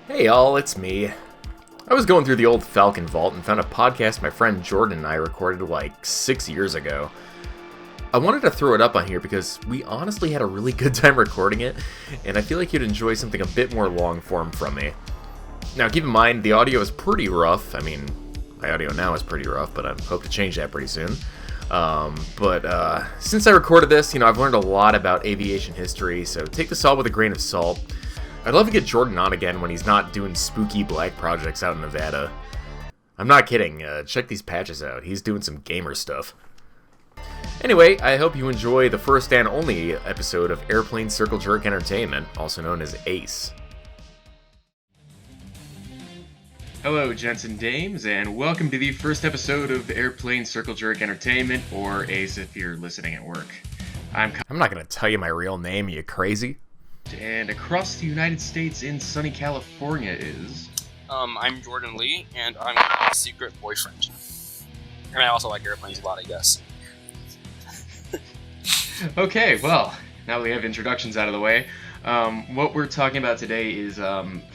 Hey y'all, it's me. I was going through the old Falcon Vault and found a podcast my friend Jordan and I recorded like 6 years ago. I wanted to throw it up on here because we honestly had a really good time recording it, and I feel like you'd enjoy something a bit more long form from me. Now keep in mind, the audio is pretty rough. I mean, my audio now is pretty rough, but I hope to change that pretty soon. But since I recorded this, I've learned a lot about aviation history, so take this all with a grain of salt. I'd love to get Jordan on again when he's not doing spooky black projects out in Nevada. I'm not kidding, check these patches out, he's doing some gamer stuff. Anyway, I hope you enjoy the first and only episode of Airplane Circle Jerk Entertainment, also known as ACE. Hello, gents and dames, and welcome to the first episode of Airplane Circle Jerk Entertainment, or ACE if you're listening at work. I'm not gonna tell you my real name, you crazy? And across the United States in sunny California is... I'm Jordan Lee, and I'm a secret boyfriend. And I also like airplanes a lot, I guess. Okay, well, now that we have introductions out of the way, what we're talking about today is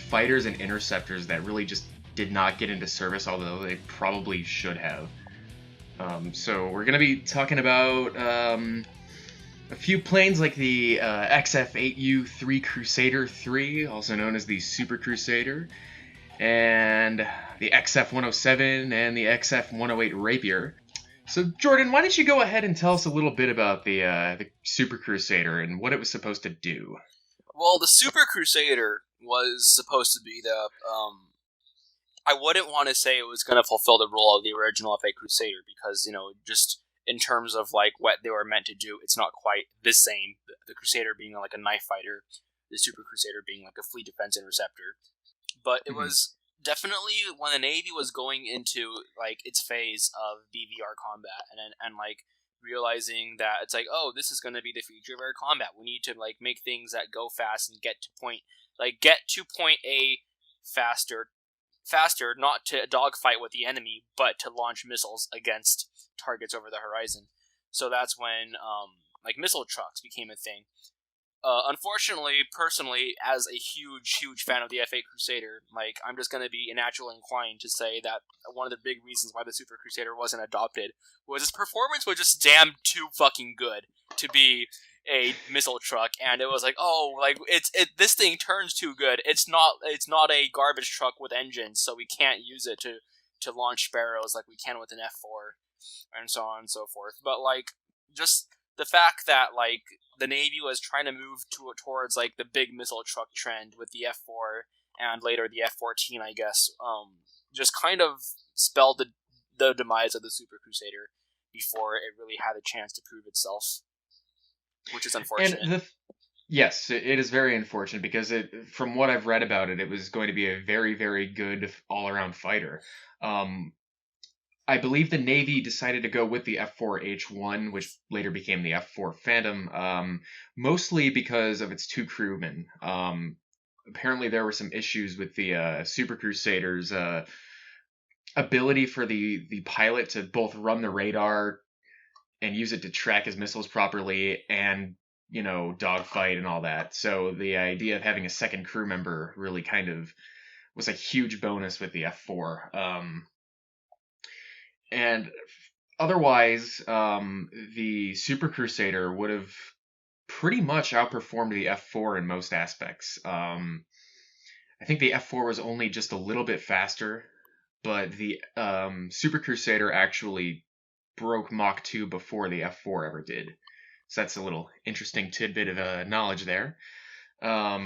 fighters and interceptors that really just did not get into service, although they probably should have. So we're going to be talking about a few planes like the XF-8U-3 Crusader 3, also known as the Super Crusader, and the XF-107 and the XF-108 Rapier. So, Jordan, why don't you go ahead and tell us a little bit about the Super Crusader and what it was supposed to do? Well, the Super Crusader was supposed to be the... I wouldn't want to say it was going to fulfill the role of the original F-8 Crusader because, just... in terms of like what they were meant to do, it's not quite the same. The Crusader being like a knife fighter, the Super Crusader being like a fleet defense interceptor. But it was definitely when the Navy was going into like its phase of BVR combat and like realizing that it's like, oh, this is going to be the future of air combat. We need to like make things that go fast and get to point A faster, not to dogfight with the enemy, but to launch missiles against targets over the horizon. So that's when missile trucks became a thing. Unfortunately, personally, as a huge fan of the F-8 Crusader, I'm just going to be naturally inclined to say that one of the big reasons why the Super Crusader wasn't adopted was its performance was just damn too fucking good to be a missile truck, and it was like, this thing turns too good. It's not a garbage truck with engines, so we can't use it to launch Sparrows like we can with an F4, and so on and so forth. But just the fact that the Navy was trying to move towards the big missile truck trend with the F4 and later the F-14, I guess, just kind of spelled the demise of the Super Crusader before it really had a chance to prove itself. Which is unfortunate. Yes, it is very unfortunate because from what I've read about it, it was going to be a very, very good all-around fighter. I believe the Navy decided to go with the F-4H1, which later became the F-4 Phantom, mostly because of its two crewmen. Apparently there were some issues with the Super Crusader's ability for the pilot to both run the radar and use it to track his missiles properly and, dogfight and all that. So the idea of having a second crew member really kind of was a huge bonus with the F4. And otherwise, the Super Crusader would have pretty much outperformed the F4 in most aspects. I think the F4 was only just a little bit faster, but the Super Crusader actually broke Mach 2 before the F4 ever did. So that's a little interesting tidbit of knowledge there. Let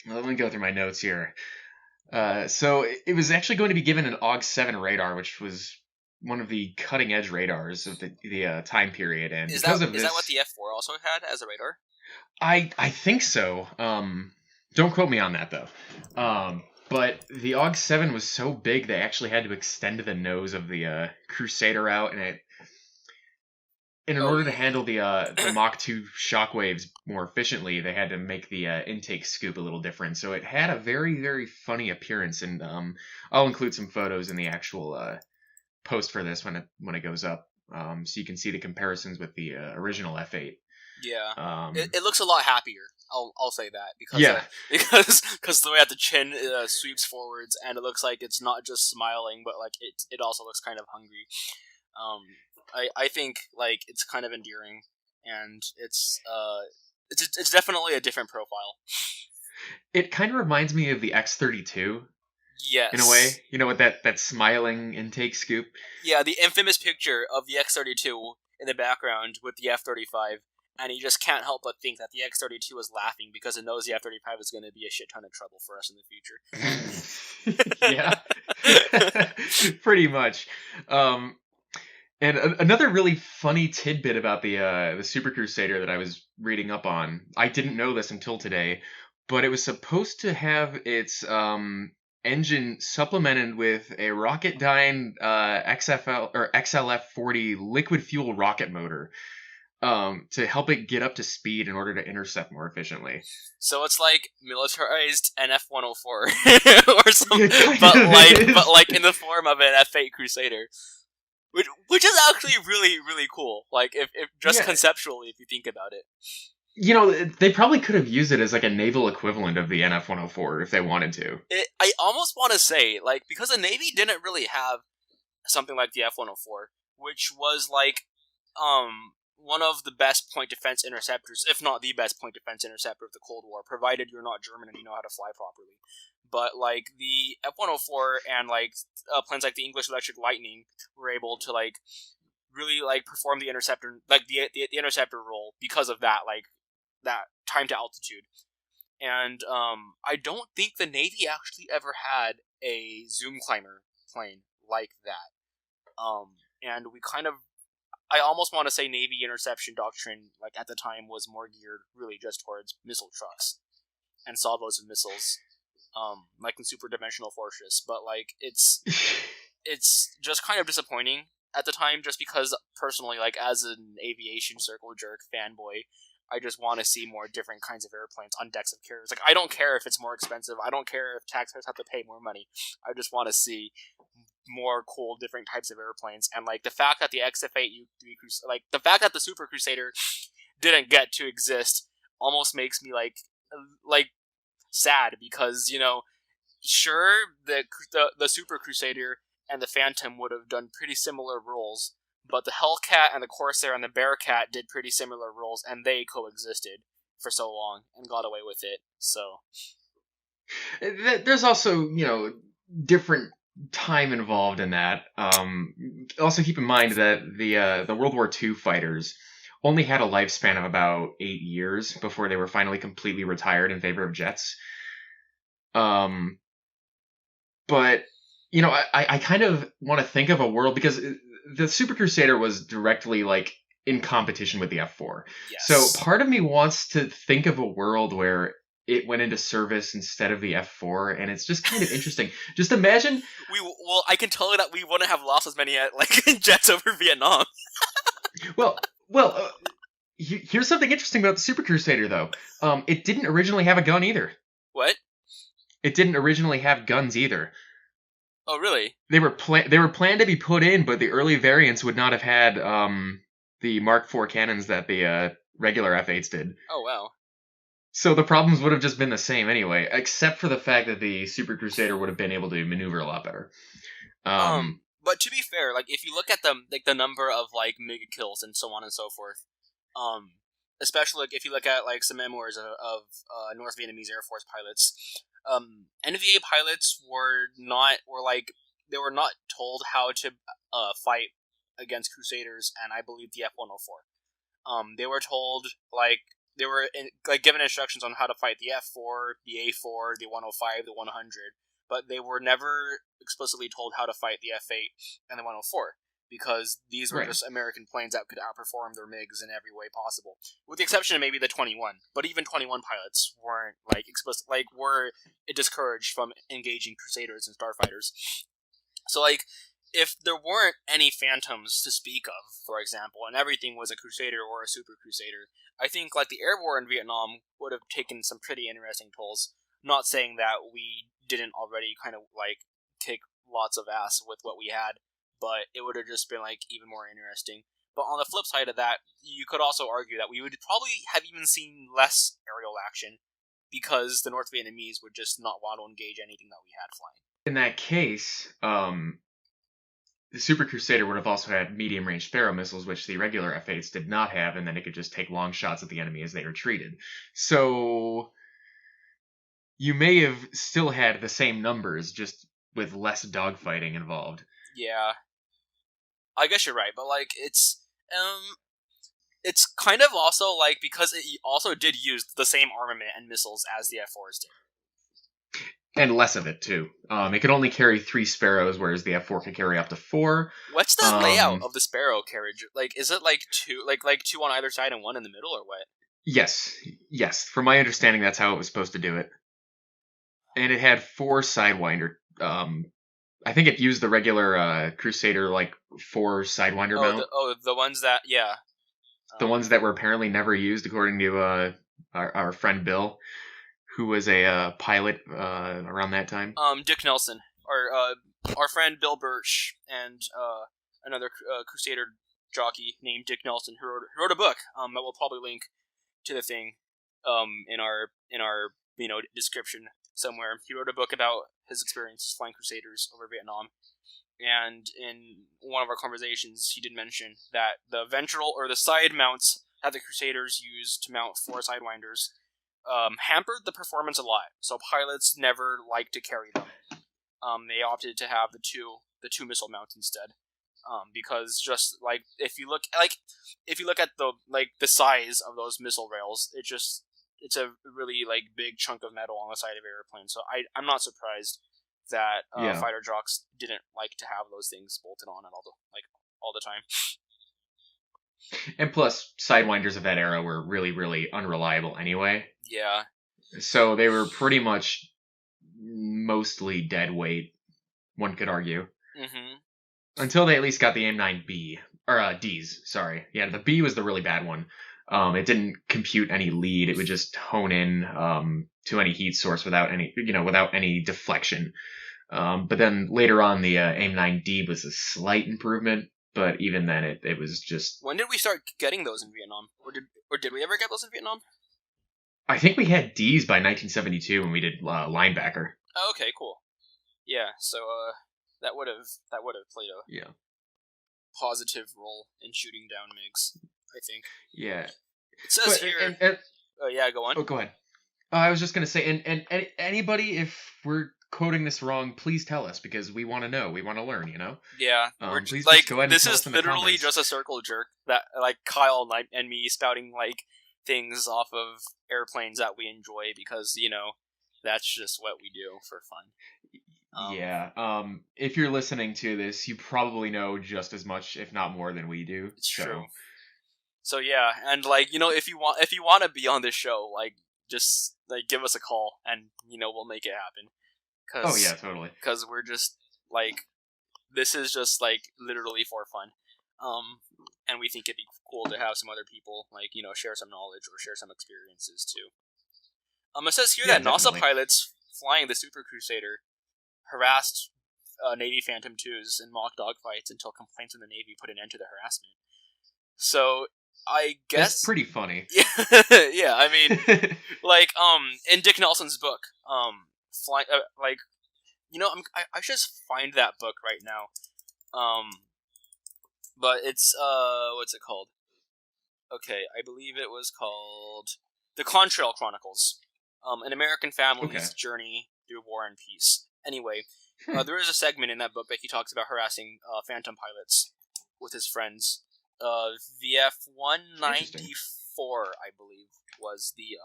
me go through my notes here. So it was actually going to be given an AUG-7 radar, which was one of the cutting-edge radars of the time period. And is that what the F4 also had as a radar? I think so. Don't quote me on that, though. But the AUG-7 was so big they actually had to extend the nose of the Crusader out, and in order to handle the Mach 2 shockwaves more efficiently, they had to make the intake scoop a little different. So it had a very, very funny appearance, and I'll include some photos in the actual post for this when it goes up, so you can see the comparisons with the original F-8. Yeah, Um, it looks a lot happier. I'll say that because Yeah. because the way that the chin sweeps forwards, and it looks like it's not just smiling, but like it also looks kind of hungry. I think like it's kind of endearing, and it's definitely a different profile. it kind of reminds me of the X-32 Yes. in a way. You know, with that smiling intake scoop. Yeah, the infamous picture of the X-32 in the background with the F-35, and you just can't help but think that the X-32 is laughing because it knows the F-35 is going to be a shit ton of trouble for us in the future. Yeah. Pretty much. And another really funny tidbit about the Super Crusader that I was reading up on, I didn't know this until today, but it was supposed to have its engine supplemented with a Rocketdyne XFL or XLF-40 liquid fuel rocket motor to help it get up to speed in order to intercept more efficiently. So it's like militarized an F-104 or something, but like in the form of an F-8 Crusader. Which is actually really, really cool. Like, if just conceptually, if you think about it. You know, they probably could have used it as like a naval equivalent of the NF-104 if they wanted to. I almost want to say, like, because the Navy didn't really have something like the F-104, which was like, one of the best point defense interceptors, if not the best point defense interceptor of the Cold War, provided you're not German and you know how to fly properly. But like the F-104 and like planes like the English Electric Lightning were able to like really like perform the interceptor, like the interceptor role because of that, like that time to altitude. And I don't think the Navy actually ever had a zoom climber plane like that. And we kind of, I almost want to say Navy interception doctrine, like at the time, was more geared really just towards missile trucks and salvos of missiles, like in Super Dimensional Fortress. But like it's just kind of disappointing at the time, just because personally, like as an aviation circle jerk fanboy, I just want to see more different kinds of airplanes on decks of carriers. Like I don't care if it's more expensive. I don't care if taxpayers have to pay more money. I just want to see more cool different types of airplanes. And like the fact that the XF8 like the fact that the Super Crusader didn't get to exist almost makes me like sad, because you know, sure, the Super Crusader and the Phantom would have done pretty similar roles, but the Hellcat and the Corsair and the Bearcat did pretty similar roles, and they coexisted for so long and got away with it. So there's also, you know, different time involved in that. Also keep in mind that the World War II fighters only had a lifespan of about 8 years before they were finally completely retired in favor of jets. But you know, I kind of want to think of a world, because the Super Crusader was directly like in competition with the F4. yes. So part of me wants to think of a world where it went into service instead of the F4, and it's just kind of interesting. Just imagine. I can tell you that we wouldn't have lost as many like jets over Vietnam. Well, here's something interesting about the Super Crusader, though. It didn't originally have a gun either. What? It didn't originally have guns either. Oh, really? They were planned to be put in, but the early variants would not have had the Mark IV cannons that the regular F8s did. Oh, wow. So the problems would have just been the same anyway, except for the fact that the Super Crusader would have been able to maneuver a lot better. But to be fair, like if you look at the number of like mega kills and so on and so forth, especially like if you look at like some memoirs of North Vietnamese Air Force pilots, NVA pilots were not told how to fight against Crusaders, and I believe the F-104. They were told they were given instructions on how to fight the F4, the A4, the 105, the 100, but they were never explicitly told how to fight the F8 and the 104, because these were just American planes that could outperform their MiGs in every way possible, with the exception of maybe the 21. But even 21 pilots weren't were discouraged from engaging Crusaders and starfighters. So if there weren't any Phantoms to speak of, for example, and everything was a Crusader or a Super Crusader, I think the air war in Vietnam would have taken some pretty interesting tolls. Not saying that we didn't already kind of kick lots of ass with what we had, but it would have just been even more interesting. But on the flip side of that, you could also argue that we would probably have even seen less aerial action because the North Vietnamese would just not want to engage anything that we had flying. In that case, the Super Crusader would have also had medium-range Sparrow missiles, which the regular F-8s did not have, and then it could just take long shots at the enemy as they retreated. So you may have still had the same numbers, just with less dogfighting involved. Yeah, I guess you're right, but like it's kind of also like because it also did use the same armament and missiles as the F4s did. And less of it, too. It could only carry 3 Sparrows, whereas the F4 could carry up to 4. What's the layout of the Sparrow carriage? Like, is it like two on either side and one in the middle, or what? Yes. From my understanding, that's how it was supposed to do it. And it had 4 Sidewinder. I think it used the regular Crusader, 4 Sidewinder mount. The ones that, yeah. The ones that were apparently never used, according to our friend Bill, who was a pilot around that time. Dick Nelson, our friend Bill Birch, and another Crusader jockey named Dick Nelson, who wrote a book that we'll probably link to the thing in our description somewhere. He wrote a book about his experiences flying Crusaders over Vietnam, and in one of our conversations, he did mention that the ventral or the side mounts that the Crusaders used to mount 4 Sidewinders hampered the performance a lot, so pilots never liked to carry them. They opted to have the two missile mounts instead, because just like if you look at the size of those missile rails, it's a really big chunk of metal on the side of an airplane. So I'm not surprised that fighter jocks didn't like to have those things bolted on at all the time. And plus, Sidewinders of that era were really, really unreliable anyway. Yeah. So they were pretty much mostly dead weight, one could argue. Mm-hmm. Until they at least got the AIM-9B. Or, Ds, sorry. Yeah, the B was the really bad one. It didn't compute any lead. It would just hone in to any heat source without any deflection. But then later on, the AIM-9D was a slight improvement. But even then, it was just... When did we start getting those in Vietnam? Or did we ever get those in Vietnam? I think we had Ds by 1972 when we did linebacker. Oh, okay, cool. Yeah, so that would have played a positive role in shooting down MiGs, I think. Yeah. It says here... yeah, go on. Oh, go ahead. I was just going to say, and anybody, if we're quoting this wrong, please tell us, because we want to know. We want to learn, Yeah. Please just go ahead and this tell is us in the literally comments. just a circle jerk that, Kyle and me spouting, things off of airplanes that we enjoy because, that's just what we do for fun. If you're listening to this, you probably know just as much, if not more, than we do. It's true. So yeah, and if you want to be on this show, just give us a call and we'll make it happen. Oh yeah, totally. Because we're just this is just literally for fun, and we think it'd be cool to have some other people share some knowledge or share some experiences too. It says here that definitely. NASA pilots flying the Super Crusader harassed Navy Phantom IIs in mock dogfights until complaints from the Navy put an end to the harassment. So I guess it's pretty funny. Yeah. I mean, in Dick Nelson's book, flying, I should just find that book right now. But it's what's it called? Okay, I believe it was called The Contrail Chronicles. An American family's journey through war and peace. Anyway, there is a segment in that book that he talks about harassing Phantom pilots with his friends. The F-194, I believe, was the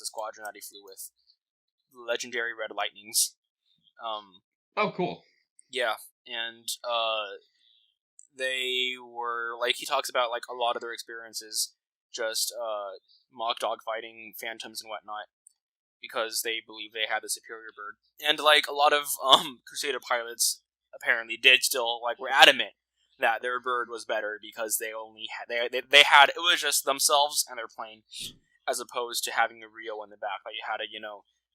squadron that he flew with. Legendary Red Lightnings. Oh, cool. Yeah, and they were he talks about a lot of their experiences just mock dogfighting phantoms and whatnot because they believe they had the superior bird, and a lot of Crusader pilots apparently did still were adamant that their bird was better because they only had they had it was just themselves and their plane, as opposed to having a Rio in the back that you had to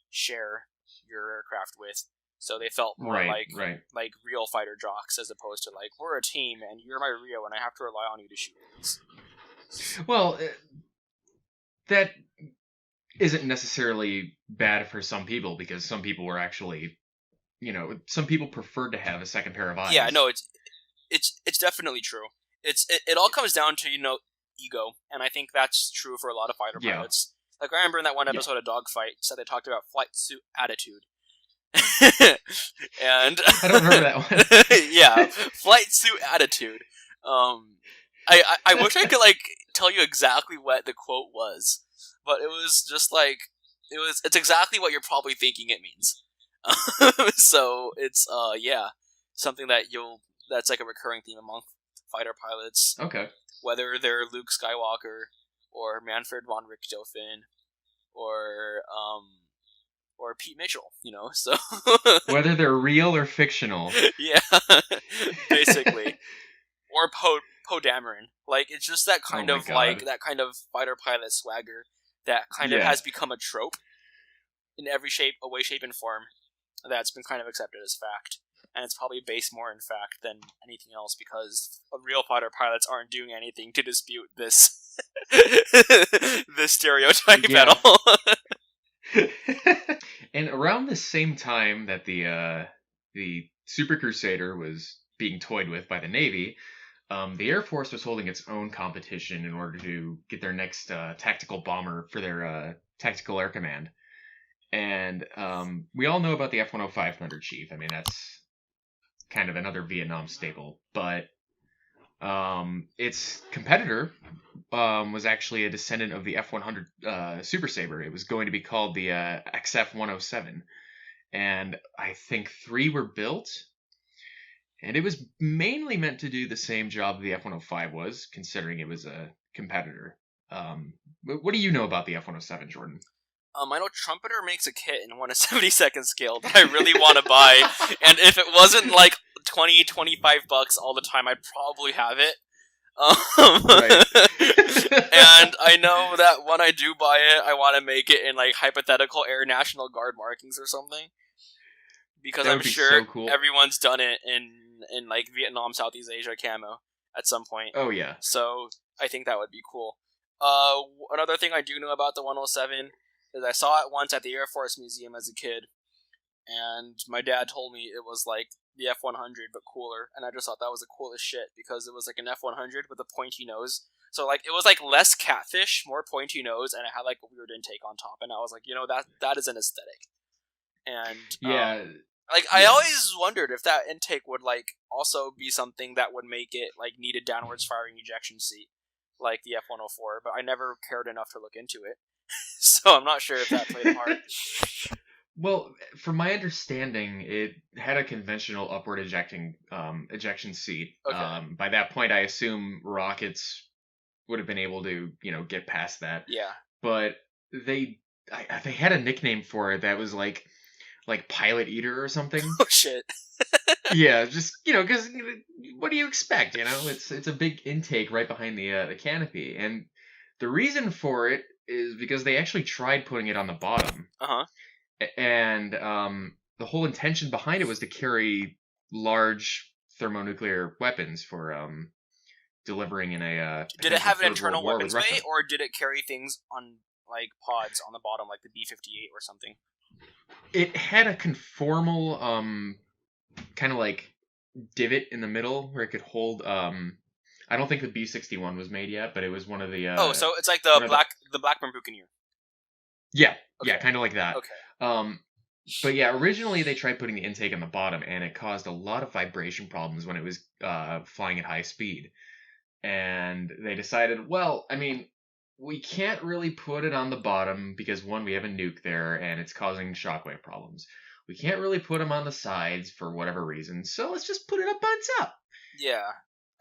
share your aircraft with. So they felt more right. like real fighter jocks as opposed to like, we're a team and you're my Rio and I have to rely on you to shoot things. Well, that isn't necessarily bad for some people because some people were actually, some people preferred to have a second pair of eyes. Yeah, no, it's definitely true. It all comes down to ego, and I think that's true for a lot of fighter pilots. Like I remember in that one episode of Dogfight, so they talked about flight suit attitude. And I don't remember that one. Yeah, flight suit attitude. I wish I could like tell you exactly what the quote was, but it was just like it's exactly what you're probably thinking it means. So it's something that's like a recurring theme among fighter pilots. Okay. Whether they're Luke Skywalker or Manfred von Richthofen or Pete Mitchell, so whether they're real or fictional. Yeah. Basically. Or Poe Dameron. Like it's just that kind of that kind of fighter pilot swagger that kind of has become a trope in every way, shape, and form that's been kind of accepted as fact. And it's probably based more in fact than anything else because real fighter pilots aren't doing anything to dispute this this stereotype at all. And around the same time that the Super Crusader was being toyed with by the Navy, the Air Force was holding its own competition in order to get their next tactical bomber for their Tactical Air Command. And we all know about the F-105 Thunder Chief. I mean, that's kind of another Vietnam staple. But its competitor was actually a descendant of the F-100 Super Sabre. It was going to be called the F-107. And I think 3 were built. And it was mainly meant to do the same job the F-105 was, considering it was a competitor. What do you know about the F-107, Jordan? I know Trumpeter makes a kit in 1 72nd scale that I really want to buy, and if it wasn't like $20-$25 all the time, I'd probably have it. Right. And I know that when I do buy it, I want to make it in like hypothetical Air National Guard markings or something, because I'm sure so cool. Everyone's done it in like Vietnam, Southeast Asia camo at some point. Oh yeah. So I think that would be cool. Another thing I do know about the 107 is I saw it once at the Air Force Museum as a kid, and my dad told me it was like the F-100 but cooler, and I just thought that was the coolest shit because it was like an F-100 with a pointy nose. So like it was like less catfish, more pointy nose, and it had like a weird intake on top, and I was like, that is an aesthetic. And I always wondered if that intake would like also be something that would make it like need a downwards firing ejection seat like the F-104, but I never cared enough to look into it. So I'm not sure if that played a part. Well, from my understanding, it had a conventional upward ejection seat. Okay. By that point, I assume rockets would have been able to, get past that. Yeah. But they had a nickname for it that was like Pilot Eater or something. Oh shit. Yeah, just because what do you expect? It's a big intake right behind the canopy, and the reason for it is because they actually tried putting it on the bottom. Uh-huh. And the whole intention behind it was to carry large thermonuclear weapons for delivering in a. Did it have an internal weapons bay, or did it carry things on like pods on the bottom, like the B-58 or something? It had a conformal kind of like divot in the middle where it could hold. I don't think the B-61 was made yet, but it was one of the. So it's like the Blackburn Buccaneer. Yeah, okay. Yeah, kind of like that. Okay. But yeah, originally they tried putting the intake on the bottom, and it caused a lot of vibration problems when it was flying at high speed. And they decided, well, I mean, we can't really put it on the bottom because, one, we have a nuke there, and it's causing shockwave problems. We can't really put them on the sides for whatever reason, so let's just put it up on top. Yeah.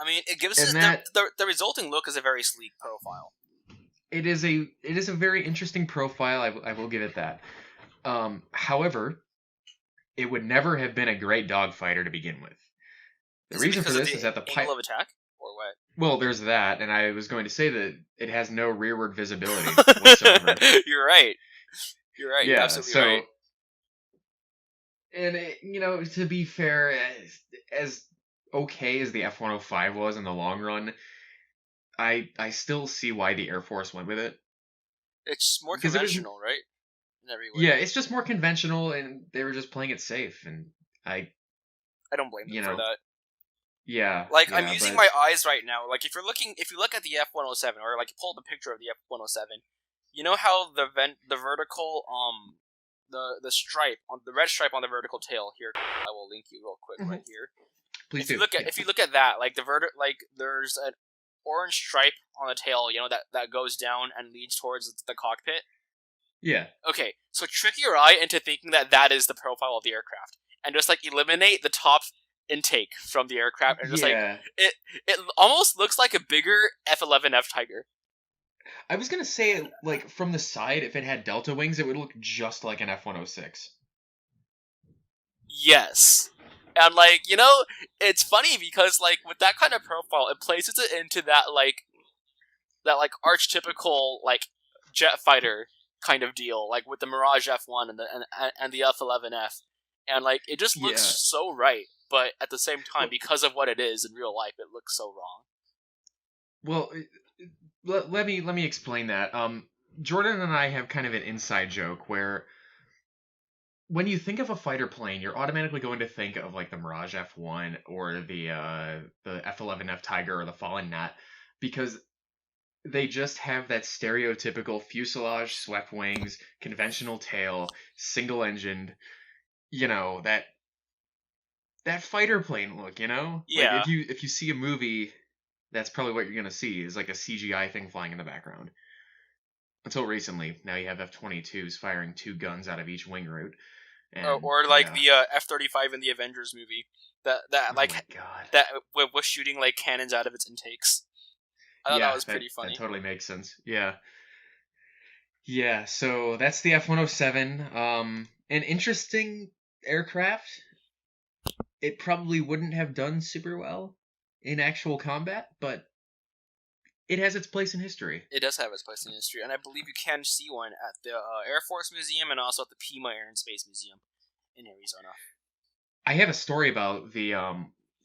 I mean, it gives us the resulting look is a very sleek profile. It is a very interesting profile. I will give it that. However, it would never have been a great dogfighter to begin with. The reason for this is that the angle of attack, or what? Well, there's that, and I was going to say that it has no rearward visibility whatsoever. You're right. Yeah, absolutely right. And to be fair, as okay as the F-105 was in the long run, I still see why the Air Force went with it. It's more Because it was, conventional, right? In every way. yeah, it's just more conventional, and they were just playing it safe, and I don't blame them for that. Yeah. Like, yeah, I'm using but my eyes right now. Like, if you look at the F-107, or like you pull up a picture of the F-107, you know how the vertical the stripe on the red stripe on the vertical tail here. I will link you real quick right here. please If do. you look at if you look at that, like there's an orange stripe on the tail, that goes down and leads towards the cockpit. Yeah. Okay, so trick your eye into thinking that is the profile of the aircraft, and just like eliminate the top intake from the aircraft, and just like it almost looks like a bigger F-11F Tiger. I was gonna say, like, from the side, if it had delta wings, it would look just like an F-106. Yes. And, it's funny because, with that kind of profile, it places it into that archetypical, jet fighter kind of deal, with the Mirage F1 and the F-11F. And, it just looks so right, but at the same time, because of what it is in real life, it looks so wrong. Well, let me explain that. Jordan and I have kind of an inside joke where when you think of a fighter plane, you're automatically going to think of like the Mirage F1 or the F-11F Tiger or the Fallen Gnat, because they just have that stereotypical fuselage, swept wings, conventional tail, single engined, that fighter plane look, Yeah. Like if you see a movie, that's probably what you're gonna see, is like a CGI thing flying in the background. Until recently, now you have F-22s firing 2 guns out of each wing root. And, the F-35 in the Avengers movie that oh my God. that was shooting cannons out of its intakes. I thought that was pretty funny. That totally makes sense. Yeah. Yeah, so that's the F-107. An interesting aircraft. It probably wouldn't have done super well in actual combat, but it has its place in history. It does have its place in history, and I believe you can see one at the Air Force Museum and also at the Pima Air and Space Museum in Arizona. I have a story about the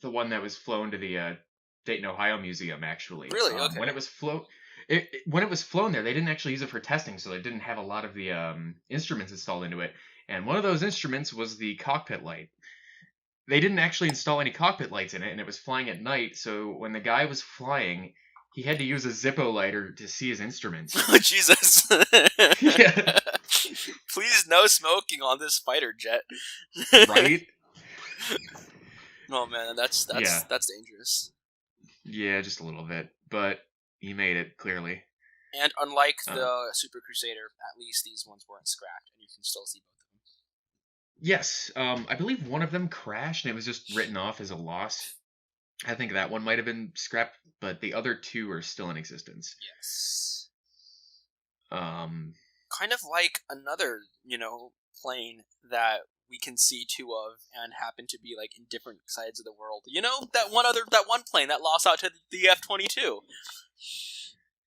one that was flown to the Dayton, Ohio Museum, actually. Really? Okay. When it was flown there, they didn't actually use it for testing, so they didn't have a lot of the instruments installed into it. And one of those instruments was the cockpit light. They didn't actually install any cockpit lights in it, and it was flying at night, so when the guy was flying, he had to use a Zippo lighter to see his instruments. Oh, Jesus. Yeah. Please, no smoking on this fighter jet. Right? Oh, man, that's dangerous. Yeah, just a little bit. But he made it, clearly. And unlike the Super Crusader, at least these ones weren't scrapped, and you can still see both of them. Yes, I believe one of them crashed, and it was just written off as a loss. I think that one might have been scrapped, but the other 2 are still in existence. Yes. Kind of like another, plane that we can see 2 of and happen to be in different sides of the world. That one plane that lost out to the F-22.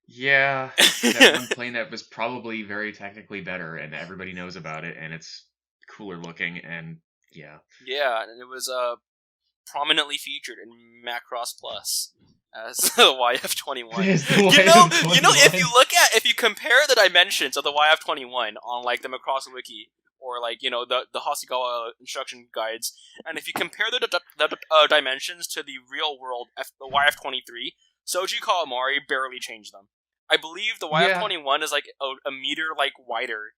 Yeah, that one plane that was probably very technically better, and everybody knows about it, and it's cooler looking, and yeah. Yeah, and it was prominently featured in Macross Plus as the YF-21. If you compare the dimensions of the YF-21 on the Macross Wiki or the Hasegawa instruction guides, and if you compare the dimensions to the real world the YF-23, Soji Kawamori barely changed them. I believe the YF-21 is a meter wider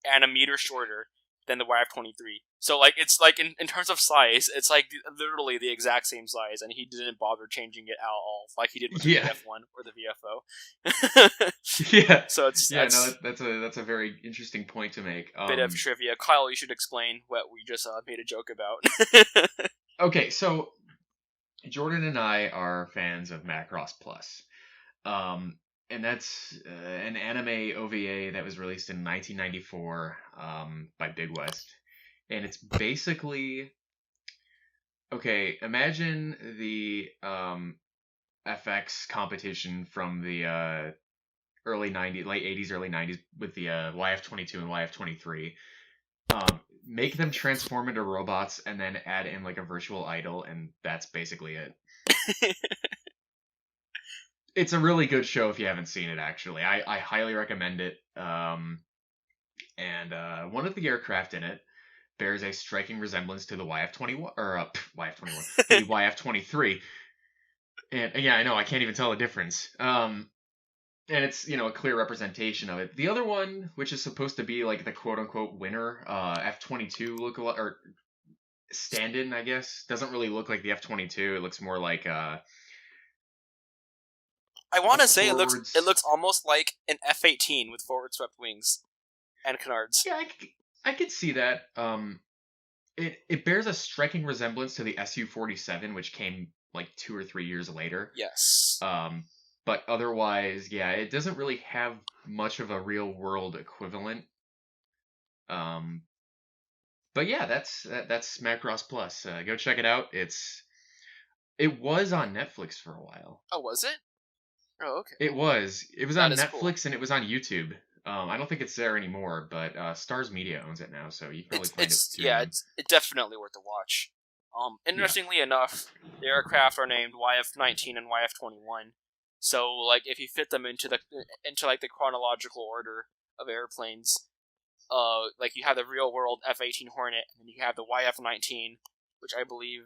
and a meter shorter than the YF-23. So it's in terms of size, it's literally the exact same size, and he didn't bother changing it at all, like he did with the VF1 or the VFO. Yeah. So that's a very interesting point to make. Bit of trivia. Kyle, you should explain what we just made a joke about. Okay, so Jordan and I are fans of Macross Plus. And that's an anime OVA that was released in 1994 by Big West. And it's basically... Okay, imagine the FX competition from the early 90s, late 80s, early 90s with the YF-22 and YF-23. make them transform into robots, and then add in like a virtual idol, and that's basically it. It's a really good show if you haven't seen it, actually. I highly recommend it. And one of the aircraft in it bears a striking resemblance to the YF-21, or YF-21, the YF-23. And yeah, I know, I can't even tell the difference. And it's, a clear representation of it. The other one, which is supposed to be like the quote-unquote winner, F-22 look a lot, or stand-in, I guess, doesn't really look like the F-22. It looks more like I want to say it looks almost like an F-18 with forward swept wings and canards. Yeah, I could see that. It bears a striking resemblance to the Su-47, which came like 2 or 3 years later. Yes. But otherwise, yeah, it doesn't really have much of a real world equivalent. But yeah, that's Macross Plus. Go check it out. It was on Netflix for a while. Oh, was it? Oh, okay. It was. It was on Netflix cool. And it was on YouTube. I don't think it's there anymore, but Stars Media owns it now, so you can probably find it too. Yeah, it's definitely worth a watch. Interestingly enough, the aircraft are named YF-19 and YF-21. So, like, if you fit them into the chronological order of airplanes, like you have the real world F-18 Hornet, and then you have the YF-19, which I believe,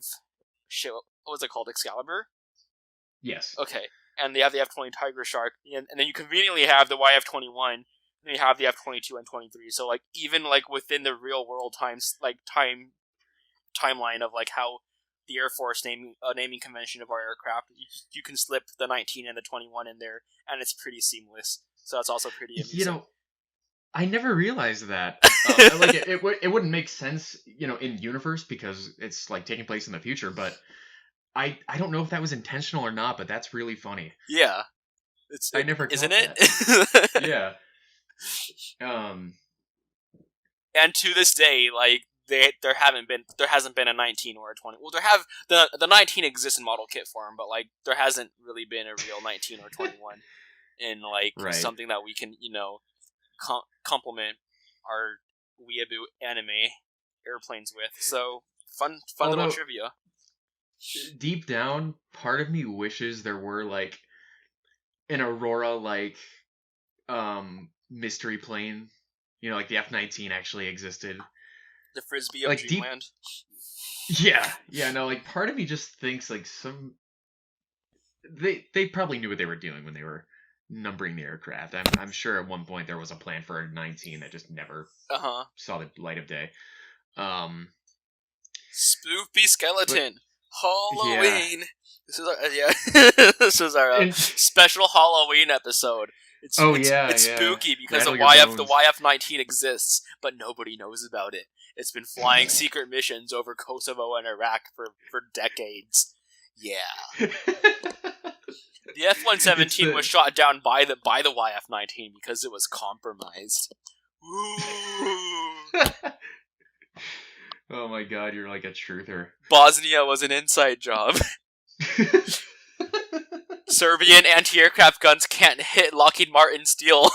what was it called, Excalibur? Yes. Okay, and they have the F-20 Tiger Shark, and then you conveniently have the YF-21, and you have the F-22 and 23. So, like, even like within the real world timeline of like how the Air Force naming convention of our aircraft, you can slip the 19 and the 21 in there, and it's pretty seamless. So that's also pretty amusing. I never realized that. Like it wouldn't make sense, in universe because it's like taking place in the future. But I don't know if that was intentional or not. But that's really funny. Yeah, isn't it? Yeah. And to this day, like there hasn't been a 19 or a 20. Well, there have the 19 exists in model kit form, but like there hasn't really been a real 19 or 21 in like something that we can complement our weeaboo anime airplanes with. So fun little trivia. Deep down, part of me wishes there were like an Aurora like mystery plane. Like the F-19 actually existed. The Frisbee of like Dreamland. Yeah, no, like part of me just thinks like they probably knew what they were doing when they were numbering the aircraft. I'm sure at one point there was a plan for a 19 that just never saw the light of day. Spoopy skeleton. Halloween. Yeah. This is our special Halloween episode. It's spooky because the YF-19 exists, but nobody knows about it. It's been flying secret missions over Kosovo and Iraq for decades. Yeah. The F-117 was shot down by the YF-19 because it was compromised. Ooh. Oh my god, you're like a truther. Bosnia was an inside job. Serbian anti-aircraft guns can't hit Lockheed Martin steel.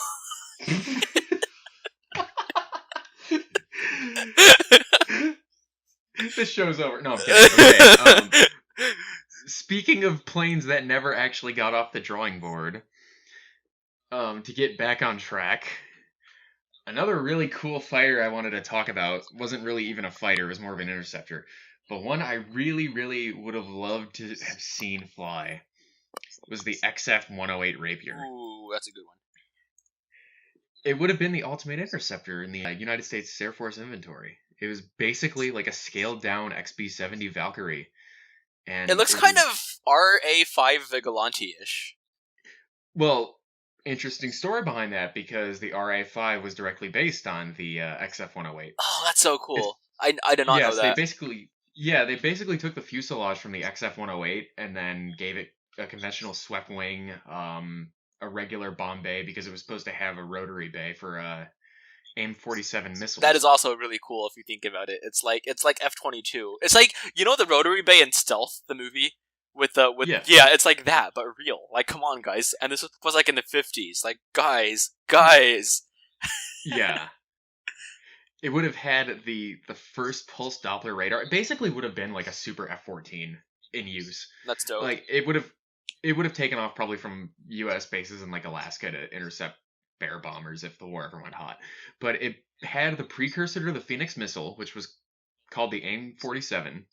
This show's over. No, I'm kidding. Okay, speaking of planes that never actually got off the drawing board, to get back on track, another really cool fighter I wanted to talk about wasn't really even a fighter, it was more of an interceptor. But one I really, really would have loved to have seen fly was the XF-108 Rapier. Ooh, that's a good one. It would have been the ultimate interceptor in the United States Air Force inventory. It was basically like a scaled-down XB-70 Valkyrie. And it looks kind of RA-5 Vigilante-ish. Well, interesting story behind that, because the RA-5 was directly based on the XF-108. Oh, that's so cool. I did not know that. They basically took the fuselage from the XF-108 and then gave it a conventional swept wing, a regular bomb bay, because it was supposed to have a rotary bay for AIM-47 missiles. That is also really cool if you think about it. It's like F-22. It's like, the rotary bay in Stealth, the movie? It's like that, but real. Like, come on, guys. And this was like in the 50s. Like, guys. Yeah. it would have had the first pulse Doppler radar. It basically would have been like a super F-14 in use. That's dope. Like it would have taken off probably from U.S. bases in like Alaska to intercept bear bombers if the war ever went hot. But it had the precursor to the Phoenix missile, which was called the AIM-47,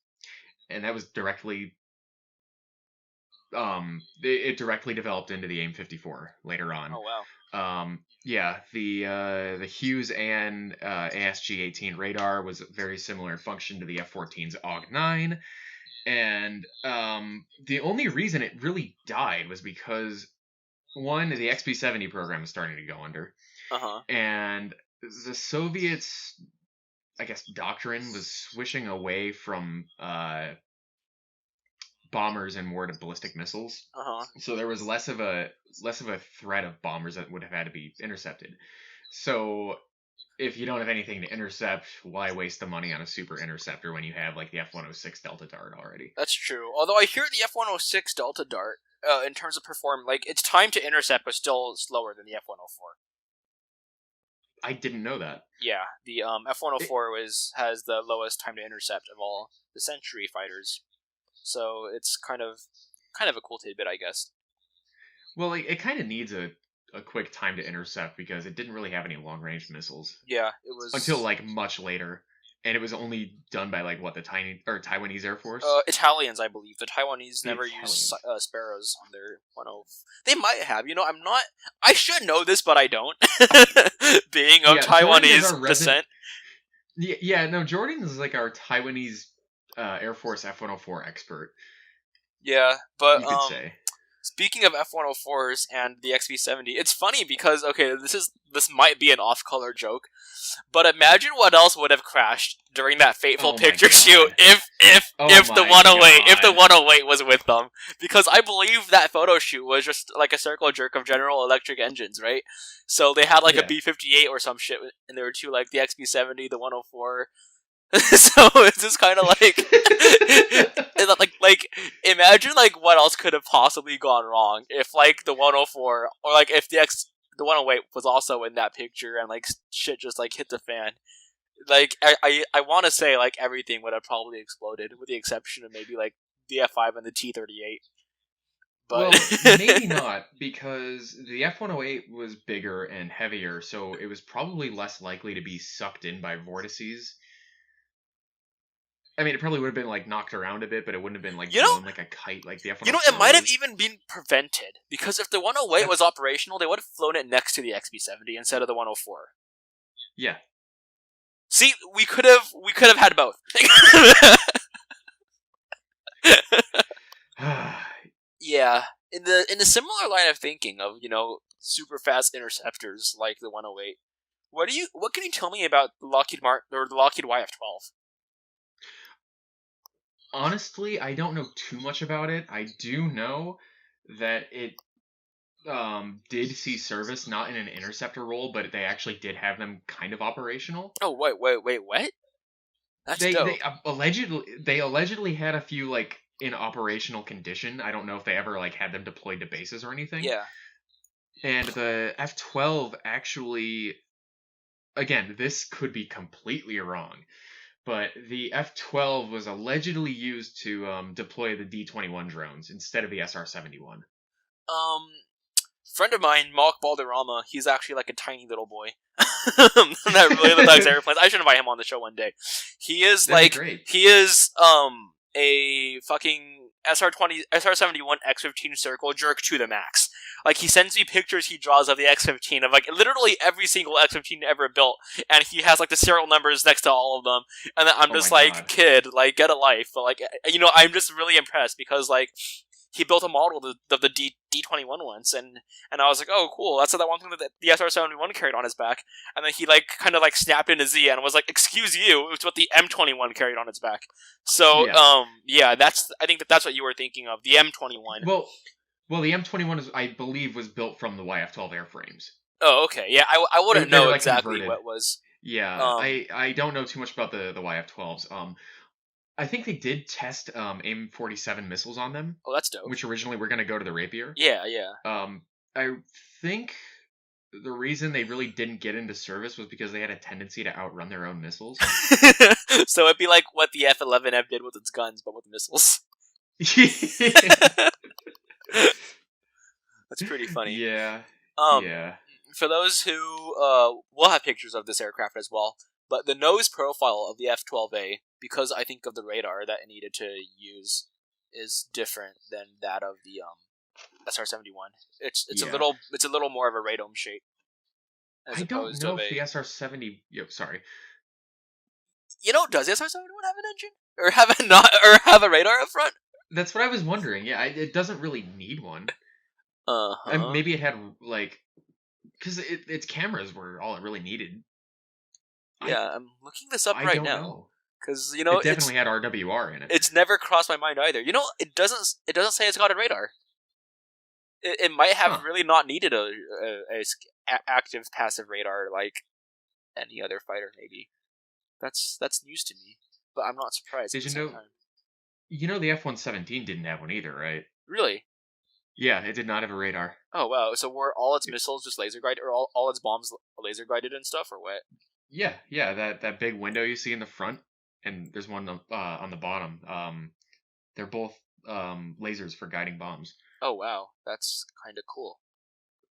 and that was directly it directly developed into the AIM-54 later on. Oh wow. Yeah, the Hughes and ASG-18 radar was very similar in function to the F-14's AUG-9, and the only reason it really died was because one, the XB-70 program was starting to go under, and the Soviets, I guess, doctrine was switching away from bombers and more to ballistic missiles. So there was less of a threat of bombers that would have had to be intercepted. So if you don't have anything to intercept, why waste the money on a super interceptor when you have like the F-106 Delta Dart already? That's true. Although I hear the F-106 Delta Dart, in terms of perform, like its time to intercept was still slower than the F-104. I didn't know that. Yeah, the F-104 has the lowest time to intercept of all the Century fighters. So it's kind of a cool tidbit, I guess. Well, it kind of needs a quick time to intercept because it didn't really have any long-range missiles. Yeah, it was until like much later, and it was only done by like what, the Taiwanese Air Force? Italians, I believe. The Taiwanese never used Sparrows on their 10. They might have. You know, I should know this, but I don't. Being of Taiwanese descent. Yeah, no, Jordan is like our Taiwanese Air Force F-104 expert. Yeah, but you could say. Speaking of F-104s and the XB-70, it's funny because, okay, this might be an off-color joke, but imagine what else would have crashed during that fateful picture shoot if the 108 was with them. Because I believe that photo shoot was just like a circle jerk of General Electric engines, right? So they had like a B-58 or some shit, and there were two, like the XB-70, the 104. So it's just kind of like imagine like what else could have possibly gone wrong if like the 104 or like if the 108 was also in that picture and like shit just like hit the fan. Like I want to say like everything would have probably exploded with the exception of maybe like the F5 and the T-38. But well, maybe not, because the F-108 was bigger and heavier, so it was probably less likely to be sucked in by vortices. I mean, it probably would have been like knocked around a bit, but it wouldn't have been like blown like a kite like the F-104. You know, it might have even been prevented, because if the 108 was operational, they would have flown it next to the XB-70 instead of the 104. Yeah. See, we could have had both. Yeah, in the similar line of thinking of, you know, super fast interceptors like the 108. What can you tell me about the Lockheed YF-12? Honestly, I don't know too much about it. I do know that it did see service, not in an interceptor role, but they actually did have them kind of operational. Oh, wait, what? That's dope. They allegedly had a few like in operational condition. I don't know if they ever like had them deployed to bases or anything. Yeah. And the F-12 actually, again, this could be completely wrong, but the F-12 was allegedly used to deploy the D-21 drones instead of the SR-71. Friend of mine, Mark Balderrama, he's actually like a tiny little boy that really likes airplanes. I should invite him on the show one day. He is a fucking SR-71 X-15 circle jerk to the max. Like, he sends me pictures he draws of the X-15 of, like, literally every single X-15 ever built, and he has, like, the serial numbers next to all of them, and then I'm just like, God. Kid, like, get a life. But, like, you know, I'm just really impressed, because, like, he built a model of the D-21 once, and I was like, oh, cool, that's that one thing that the SR-71 carried on his back, and then he, like, kind of, like, snapped into Z and was like, excuse you, it's what the M21 carried on its back. So, yeah, I think that's what you were thinking of, the M21. Well, the M21, I believe, was built from the YF-12 airframes. Oh, okay, yeah, I wouldn't know like exactly converted. What was... Yeah, I don't know too much about the YF-12s. I think they did test AIM-47 missiles on them. Oh, that's dope. Which originally were going to go to the Rapier. Yeah. I think the reason they really didn't get into service was because they had a tendency to outrun their own missiles. So it'd be like what the F-11F did with its guns, but with missiles. That's pretty funny. Yeah. For those who we'll have pictures of this aircraft as well, but the nose profile of the F-12A, because I think of the radar that it needed to use, is different than that of the SR-71. It's a little more of a radome shape. I don't know if the SR-70. Yep, sorry. Does the SR-71 have an engine or have a radar up front? That's what I was wondering. Yeah, it doesn't really need one. And maybe it had because its cameras were all it really needed. Yeah, I'm looking this up right now because it definitely had RWR in it. It's never crossed my mind either. It doesn't say it's got a radar. It might have really not needed a active passive radar like any other fighter. Maybe that's news to me, but I'm not surprised. Did you know? You know the F-117 didn't have one either, right? Really? Yeah, it did not have a radar. Oh wow! So were all its missiles just laser guided, or all its bombs laser guided and stuff, or what? Yeah. That big window you see in the front, and there's one on the bottom. They're both lasers for guiding bombs. Oh wow, that's kind of cool.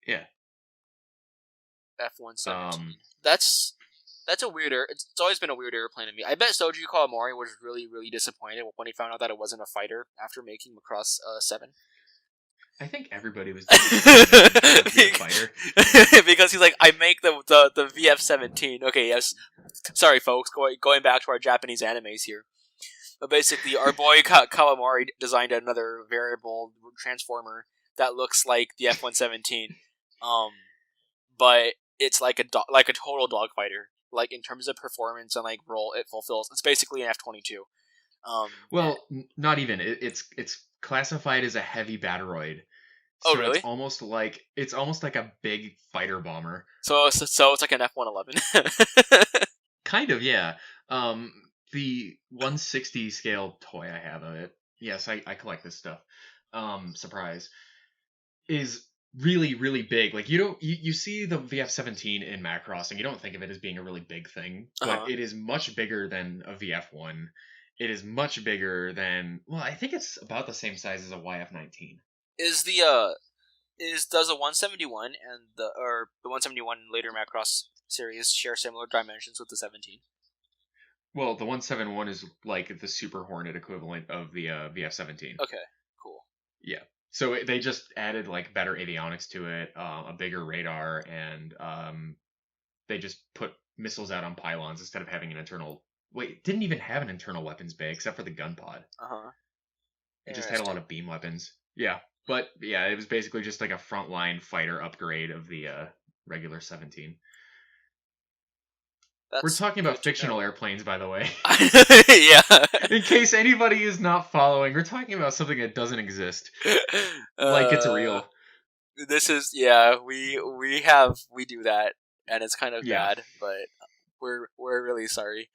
Yeah. F-117. That's a weirder. It's always been a weird airplane to me. I bet Soji Kawamori was really, really disappointed when he found out that it wasn't a fighter after making Macross 7. I think everybody was disappointed a fighter. Because he's like, I make the VF-17. Okay, yes. Sorry, folks. Going back to our Japanese animes here. But basically, our boy Kawamori designed another variable transformer that looks like the F-117. But it's like a total dogfighter. Like in terms of performance and like role it fulfills. It's basically an F-22. Not even. It's classified as a heavy battoroid. Oh, really? It's almost like a big fighter bomber. So it's like an F-111. Kind of, yeah. The 160 scale toy I have of it. Yes, I collect this stuff. Surprise. Is really, really big. Like you see the VF-17 in Macross and you don't think of it as being a really big thing, but it is much bigger than a VF-1. It is much bigger than, well, I think it's about the same size as a YF-19. Does a 171 and the 171 later Macross series share similar dimensions with the 17? Well, the 171 is like the Super Hornet equivalent of the VF-17. Okay, cool. Yeah. So they just added like better avionics to it, a bigger radar, and they just put missiles out on pylons instead of having an internal. Wait, it didn't even have an internal weapons bay except for the gun pod. It just had a lot of beam weapons. Yeah, but yeah, it was basically just like a frontline fighter upgrade of the regular 17. We're talking about fictional airplanes, by the way. Yeah. In case anybody is not following, we're talking about something that doesn't exist. Like it's real. This is we do that, and it's kind of bad, but we're really sorry.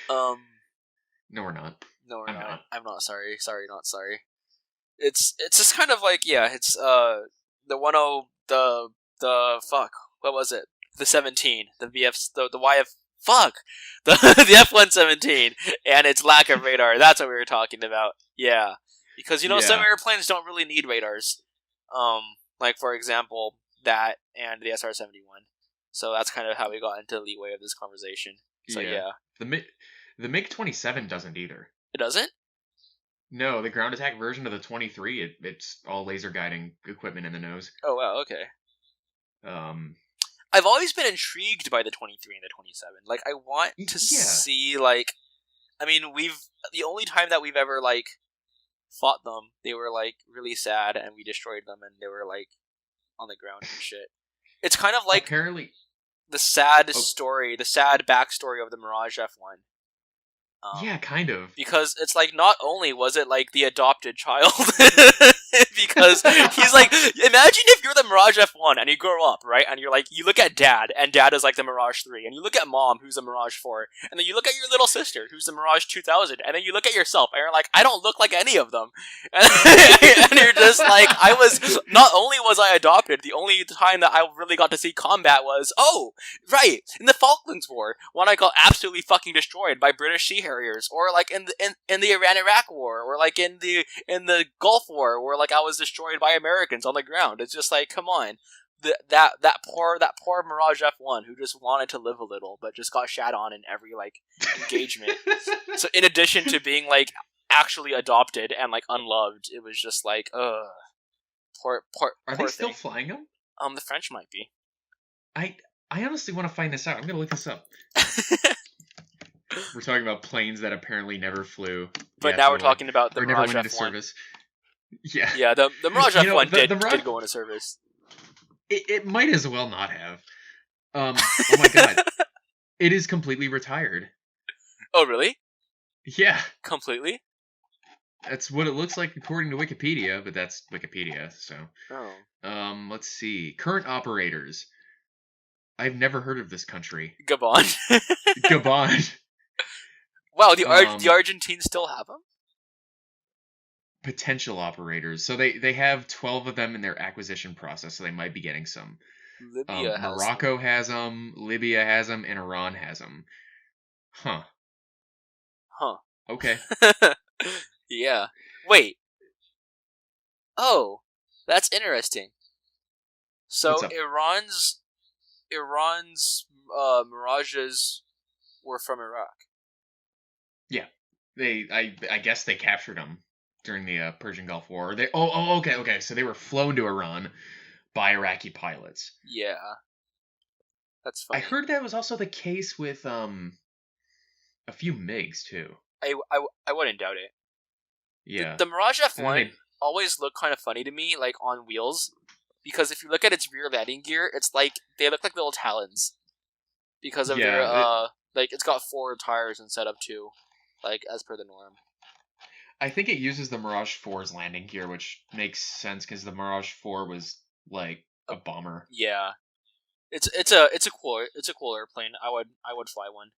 No, we're not. No, we're not. I'm not sorry. Sorry, not sorry. It's just kind of like it's the what was it? The 17, the VF, the YF, the F-117, and its lack of radar. That's what we were talking about. Yeah, because some airplanes don't really need radars. Like for example, that and the SR-71. So that's kind of how we got into the leeway of this conversation. So yeah. The MiG-27 doesn't either. It doesn't? No, the ground attack version of the 23, it's all laser guiding equipment in the nose. Oh wow, okay. I've always been intrigued by the 23 and the 27. Like, I want to see, like... I mean, the only time that we've ever, like, fought them, they were, like, really sad, and we destroyed them, and they were, like, on the ground and shit. It's kind of like... Apparently... The sad story, the sad backstory of the Mirage F1. Yeah, kind of. Because it's like, not only was it like the adopted child, because he's like, imagine if you're the Mirage F1 and you grow up, right? And you're like, you look at dad, and dad is like the Mirage 3, and you look at mom, who's the Mirage 4, and then you look at your little sister, who's the Mirage 2000, and then you look at yourself, and you're like, I don't look like any of them. And you're just like, not only was I adopted, the only time that I really got to see combat was, right, in the Falklands War, when I got absolutely fucking destroyed by British Sea Harriers, or like in the Iran-Iraq War, or like in the Gulf War, where like I was destroyed by Americans on the ground. It's just like, come on, that poor Mirage F1 who just wanted to live a little, but just got shat on in every like engagement. So in addition to being like actually adopted and like unloved, it was just like, poor. Are they still flying them? The French might be. I honestly want to find this out. I'm gonna look this up. We're talking about planes that apparently never flew. But now we're talking about the Mirage F1. Service. Yeah. Yeah, the Mirage F1 did go into service. It might as well not have. Oh my god. It is completely retired. Oh, really? Yeah. Completely? That's what it looks like according to Wikipedia, but that's Wikipedia, so. Oh. Let's see. Current operators. I've never heard of this country. Gabon. Gabon. Wow, the Argentines still have them? Potential operators. So they have 12 of them in their acquisition process, so they might be getting some. Libya has Morocco has them, Libya has them, and Iran has them. Huh. Okay. Yeah. Wait. Oh, that's interesting. So Iran's Mirages were from Iraq. Yeah, I guess they captured them during the Persian Gulf War. Okay. So they were flown to Iran by Iraqi pilots. Yeah, that's funny. I heard that was also the case with a few MiGs too. I wouldn't doubt it. Yeah, the Mirage F1 always looked kind of funny to me, like on wheels, because if you look at its rear landing gear, it's like they look like little Talons because of their like it's got 4 tires instead of 2. Like, as per the norm. I think it uses the Mirage 4's landing gear, which makes sense because the Mirage 4 was like a bomber. Yeah, it's a cool airplane. I would fly one.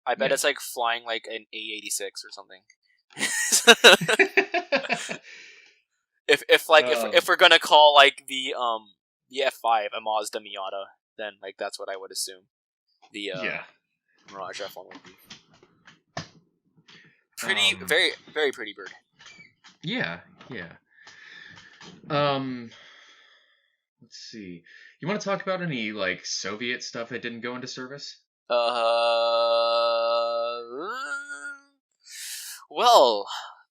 I bet it's like flying like an A86 or something. if we're gonna call like the F5 a Mazda Miata, then like that's what I would assume. The Mirage F1 would be. Pretty, very, very pretty bird. Yeah. Let's see. You want to talk about any like Soviet stuff that didn't go into service? Well,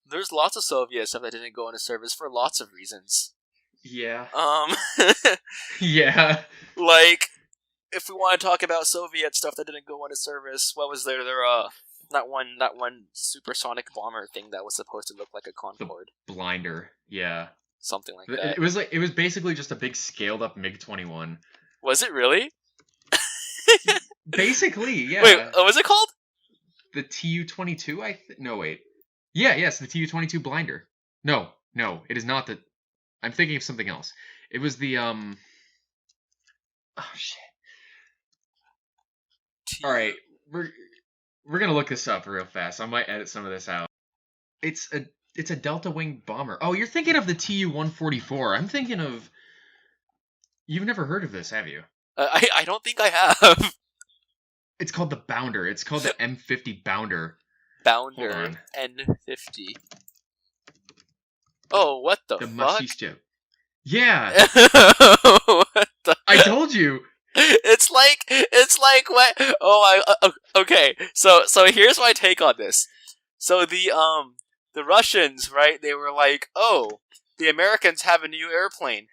there's lots of Soviet stuff that didn't go into service for lots of reasons. Yeah. Yeah. Like, if we want to talk about Soviet stuff that didn't go into service, what was there? That one supersonic bomber thing that was supposed to look like a Concorde. The blinder, yeah. Something like that. It was basically just a big scaled up MiG-21. Was it really? Basically, yeah. Wait, what was it called? The Tu-22, no, wait. Yes, the Tu-22 blinder. No, it is not the... I'm thinking of something else. It was the, Oh, shit. Alright, we're gonna look this up real fast. I might edit some of this out. It's a delta wing bomber. Oh, you're thinking of the Tu-144. I'm thinking of... You've never heard of this, have you? I don't think I have. It's called the Bounder. It's called the M50 Bounder. Bounder N50. Oh, what the fuck? Machiste. Yeah. What the... I told you. It's like what? Okay. So here's my take on this. So the Russians, right? They were like, oh, the Americans have a new airplane.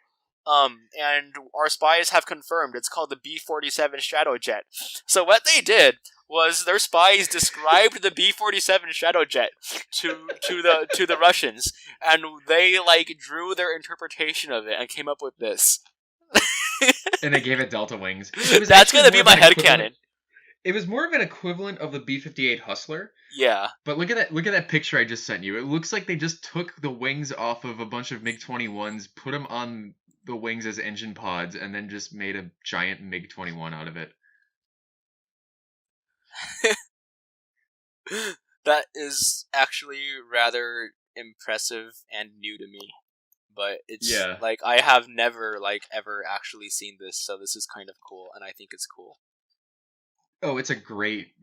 And our spies have confirmed it's called the B-47 Shadowjet. So what they did was their spies described the B-47 Shadowjet to the Russians, and they like drew their interpretation of it and came up with this. And they gave it delta wings. That's gonna be my headcanon. It was more of an equivalent of the B-58 Hustler. Yeah. But look at that picture I just sent you. It looks like they just took the wings off of a bunch of MiG-21s, put them on the wings as engine pods, and then just made a giant MiG-21 out of it. That is actually rather impressive and new to me. But it's like I have never ever actually seen this, so this is kind of cool, and I think it's cool. Oh, it's a great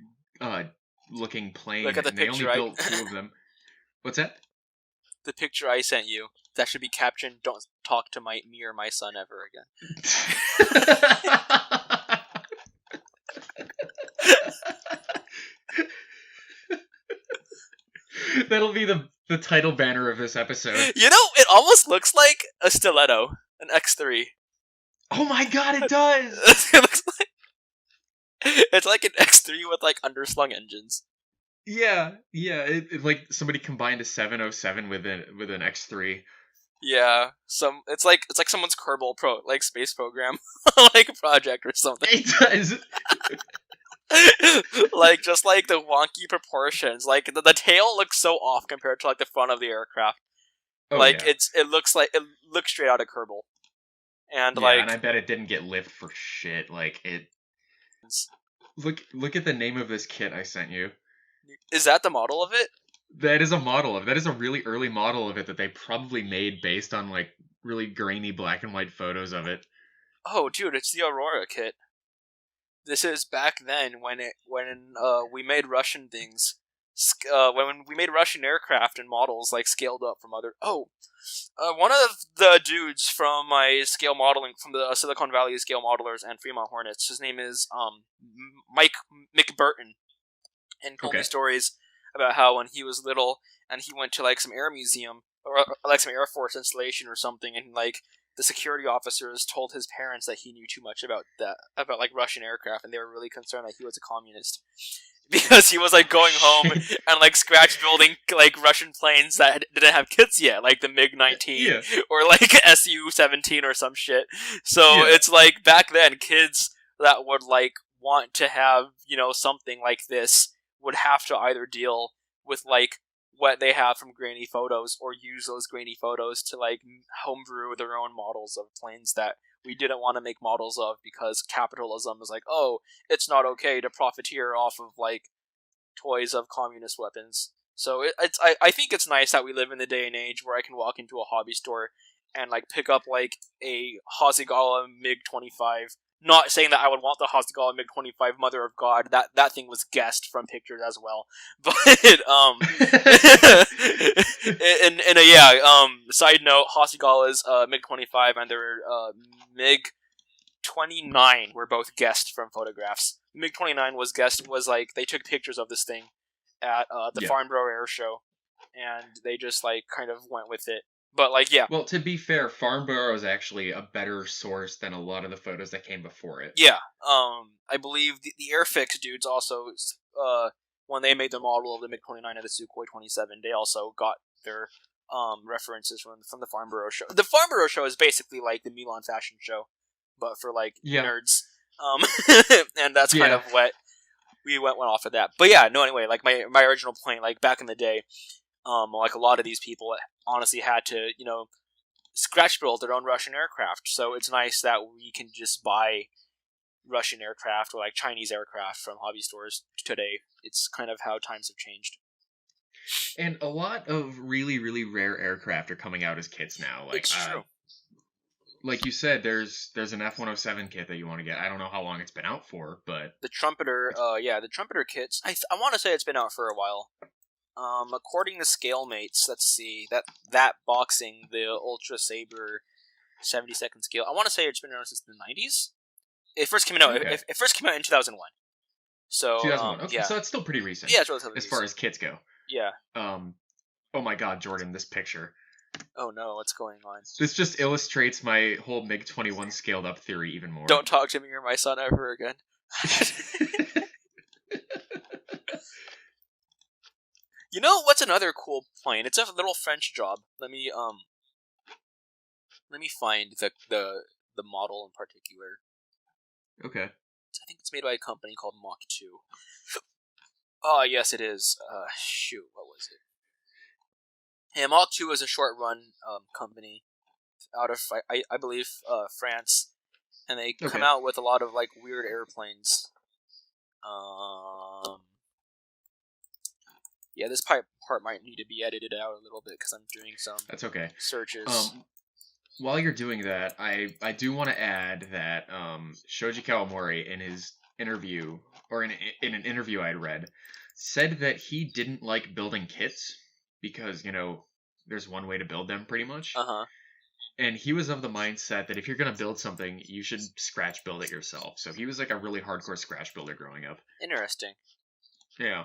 looking plane. Look at the and picture. They only built 2 of them. What's that? The picture I sent you. That should be captioned, "Don't talk to me or my son ever again." That'll be the title banner of this episode. You know, it almost looks like a stiletto, an X3. Oh my god, it does! It looks like it's like an X3 with like underslung engines. Yeah. It like somebody combined a 707 with an X3. Yeah, it's like someone's Kerbal space program, like project or something. It does. Like just like the wonky proportions, like the tail looks so off compared to like the front of the aircraft. It looks straight out of Kerbal, and and I bet it didn't get lift for shit. Like it. Look at the name of this kit I sent you. Is that the model of it? That is a model of it. That is a really early model of it that they probably made based on like really grainy black and white photos of it. Oh, dude, it's the Aurora kit. This is back then when we made Russian things, when we made Russian aircraft and models like scaled up from other. One of the dudes from my scale modeling from the Silicon Valley scale modelers and Fremont Hornets. His name is Mike McBurton, and told me stories about how when he was little and he went to like some air museum or like some Air Force installation or something, and like the security officers told his parents that he knew too much about like Russian aircraft, and they were really concerned that he was a communist because he was like going home and like scratch building like Russian planes that didn't have kits yet, like the MiG-19 or like Su-17 or some shit. So it's like back then, kids that would like want to have, you know, something like this would have to either deal with like what they have from grainy photos or use those grainy photos to like homebrew their own models of planes that we didn't want to make models of because capitalism is like, oh, it's not okay to profiteer off of like toys of communist weapons. So I think it's nice that we live in the day and age where I can walk into a hobby store and like pick up like a Hasegawa MiG-25. Not saying that I would want the Hasegawa MiG-25 Mother of God. That thing was guessed from pictures as well. But side note, Hasegawa's MiG-25 and their MiG-29 were both guessed from photographs. MiG-29 was like they took pictures of this thing at the Farnborough Air Show, and they just like kind of went with it. But like, yeah. Well, to be fair, Farnborough is actually a better source than a lot of the photos that came before it. Yeah. I believe the Airfix dudes also, when they made the model of the MiG-29 and the Sukhoi 27, they also got their references from the Farnborough show. The Farnborough show is basically like the Milan fashion show, but for like nerds. And that's kind of what we went off of that. But yeah, no, anyway, like my original point, like back in the day, like a lot of these people honestly had to, you know, scratch build their own Russian aircraft. So it's nice that we can just buy Russian aircraft or like Chinese aircraft from hobby stores today. It's kind of how times have changed. And a lot of really, really rare aircraft are coming out as kits now. Like, it's true. Like you said, there's an F-107 kit that you want to get. I don't know how long it's been out for, but the Trumpeter, the Trumpeter kits. I want to say it's been out for a while. According to ScaleMates, let's see, that boxing, the Ultra Saber 72nd scale, I want to say it's been around since the 90s. It first came out. Okay. It first came out in 2001. So 2001. Okay, so that's still pretty recent. Yeah, it's relatively as far as kits go. Yeah. Oh my God, Jordan, this picture. Oh no, what's going on? This just illustrates my whole MiG-21 scaled up theory even more. Don't talk to me or my son ever again. You know what's another cool plane? It's a little French job. Let me find the model in particular. Okay. I think it's made by a company called Mach 2. Oh, yes, it is. Shoot, what was it? Yeah, Mach 2 is a short-run company out of, I believe, France. And they come out with a lot of, like, weird airplanes. Yeah, this part might need to be edited out a little bit because I'm doing some That's okay. searches. While you're doing that, I do want to add that Shoji Kawamori in his interview, or in an interview I'd read, said that he didn't like building kits because, there's one way to build them pretty much. Uh-huh. And he was of the mindset that if you're going to build something, you should scratch build it yourself. So he was like a really hardcore scratch builder growing up. Interesting. Yeah.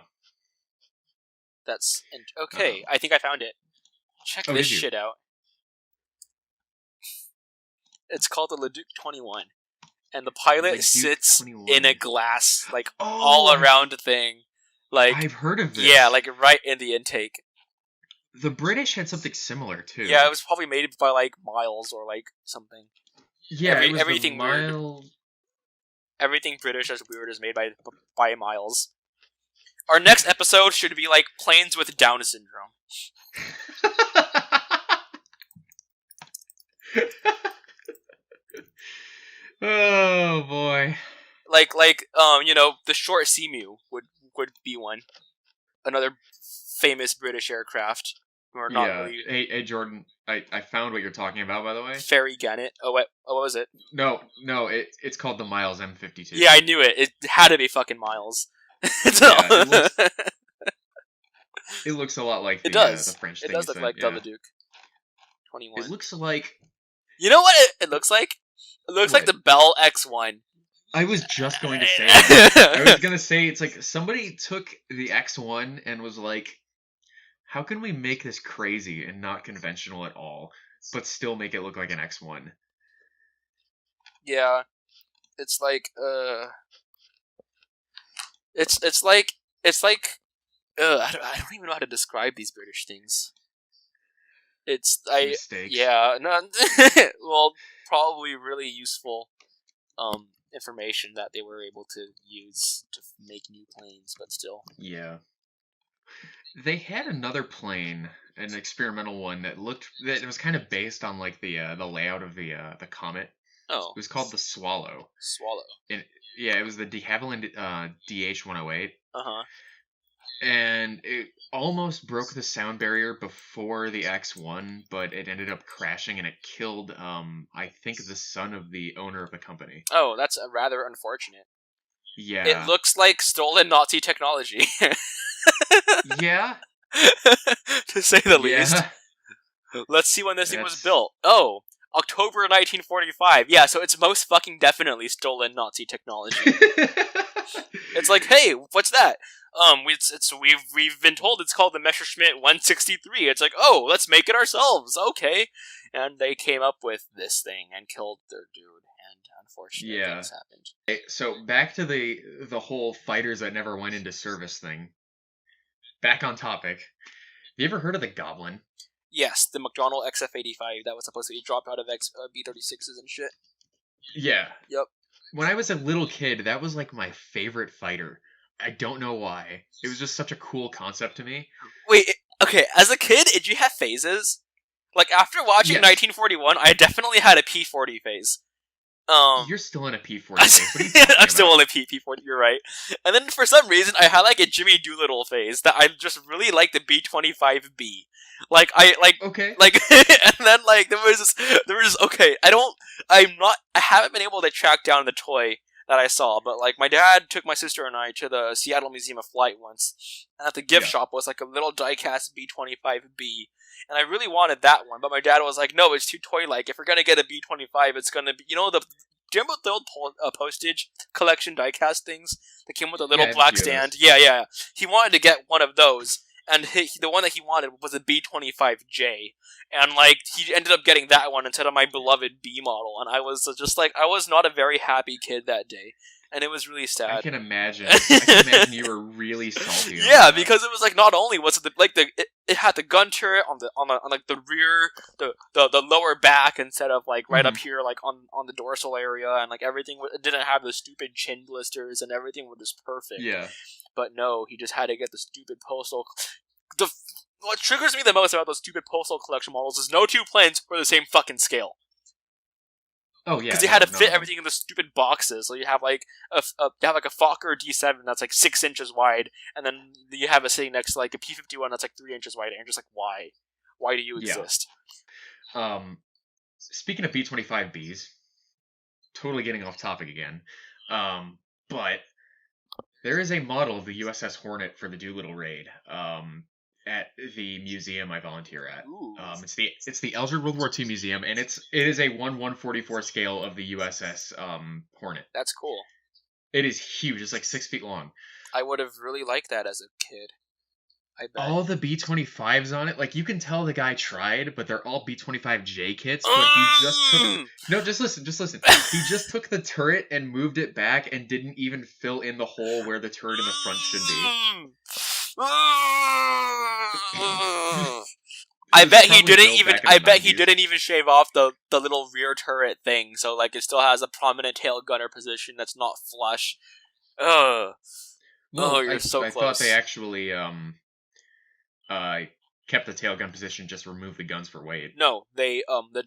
That's... Okay, I think I found it. Check this shit out. It's called the Leduc 21. And the pilot sits 21. In a glass, like, all-around thing. Like, I've heard of this. Yeah, like, right in the intake. The British had something similar, too. Yeah, it was probably made by, like, Miles or, like, something. Yeah, it was everything weird. Everything British as weird is made by Miles. Our next episode should be, like, planes with Down syndrome. Oh, boy. Like, the short Seamew would be one. Another famous British aircraft. Or not really. Hey, Jordan, I found what you're talking about, by the way. Ferry Gannet. What was it? No, it's called the Miles M52. Yeah, I knew it. It had to be fucking Miles. It looks a lot like the French thing. It does look like the Leduc 21. It looks like... You know what it looks like? It looks like the Bell X1. I was just going to say that. I was going to say, it's like somebody took the X1 and was like, how can we make this crazy and not conventional at all, but still make it look like an X1? Yeah. It's like, It's like, I don't even know how to describe these British things. Mistakes. Yeah, no, well, probably really useful, information that they were able to use to make new planes, but still. Yeah. They had another plane, an experimental one that was kind of based on like the layout of the Comet. Oh. It was called the Swallow. Yeah, it was the de Havilland DH-108. Uh-huh. And it almost broke the sound barrier before the X1, but it ended up crashing and it killed, I think, the son of the owner of the company. Oh, that's rather unfortunate. Yeah. It looks like stolen Nazi technology. Yeah. To say the least. Let's see when this thing was built. Oh, October 1945. Yeah, so it's most fucking definitely stolen Nazi technology. It's like, hey, what's that? We've been told it's called the Messerschmitt 163. It's like, oh, let's make it ourselves. Okay, and they came up with this thing and killed their dude, and unfortunately, things happened. Okay, so back to the whole fighters that never went into service thing. Back on topic. Have you ever heard of the Goblin? Yes, the McDonnell XF-85 that was supposed to be dropped out of B-36s and shit. Yeah. Yep. When I was a little kid, that was like my favorite fighter. I don't know why. It was just such a cool concept to me. Wait, okay, as a kid, did you have phases? Like, after watching 1941, I definitely had a P-40 phase. You're still in a P-40 phase. What are you talking I'm still in a P-40, you're right. And then for some reason, I had like a Jimmy Doolittle phase that I just really liked the B-25B. Okay. Like, and then like, there was okay, I haven't been able to track down the toy that I saw, but like, my dad took my sister and I to the Seattle Museum of Flight once, and at the gift shop was like a little die-cast B-25B, and I really wanted that one, but my dad was like, no, it's too toy-like. If we're gonna get a B-25, it's gonna be, do you remember the old postage collection die-cast things that came with a little black stand? Yeah. He wanted to get one of those, and the one that he wanted was a B-25J, and like, he ended up getting that one instead of my beloved B model, and I was just like, I was not a very happy kid that day. and it was really I sad. can imagine. I can imagine you were really salty. Yeah, about that. because it was like not only was it it had the gun turret on like the rear, the lower back instead of like right up here like on the dorsal area, and like everything it didn't have the stupid chin blisters, and everything was just perfect. Yeah. But no, he just had to get the stupid postal. What triggers me the most about those stupid postal collection models is no two planes were the same fucking scale. Oh yeah. Because they had to fit everything in the stupid boxes. So you have like a Fokker D7 that's like 6 inches wide, and then you have it sitting next to like a P-51 that's like 3 inches wide, and you're just like, why? Why do you exist? Speaking of B-25Bs, totally getting off topic again, but there is a model of the USS Hornet for the Doolittle raid. At the museum I volunteer at. It's the Eldred World War II Museum, and it is a 1/144 scale of the USS Hornet. That's cool. It is huge. It's like 6 feet long. I would have really liked that as a kid. I bet. All the B-25s on it, like you can tell the guy tried, but they're all B-25J kits. But he just took just listen. He just took the turret and moved it back, and didn't even fill in the hole where the turret in the front should be. I bet he didn't even shave off the little rear turret thing, so like it still has a prominent tail gunner position that's not flush. Ugh. You're so close. I thought they actually kept the tail gun position, just removed the guns for weight. No, they the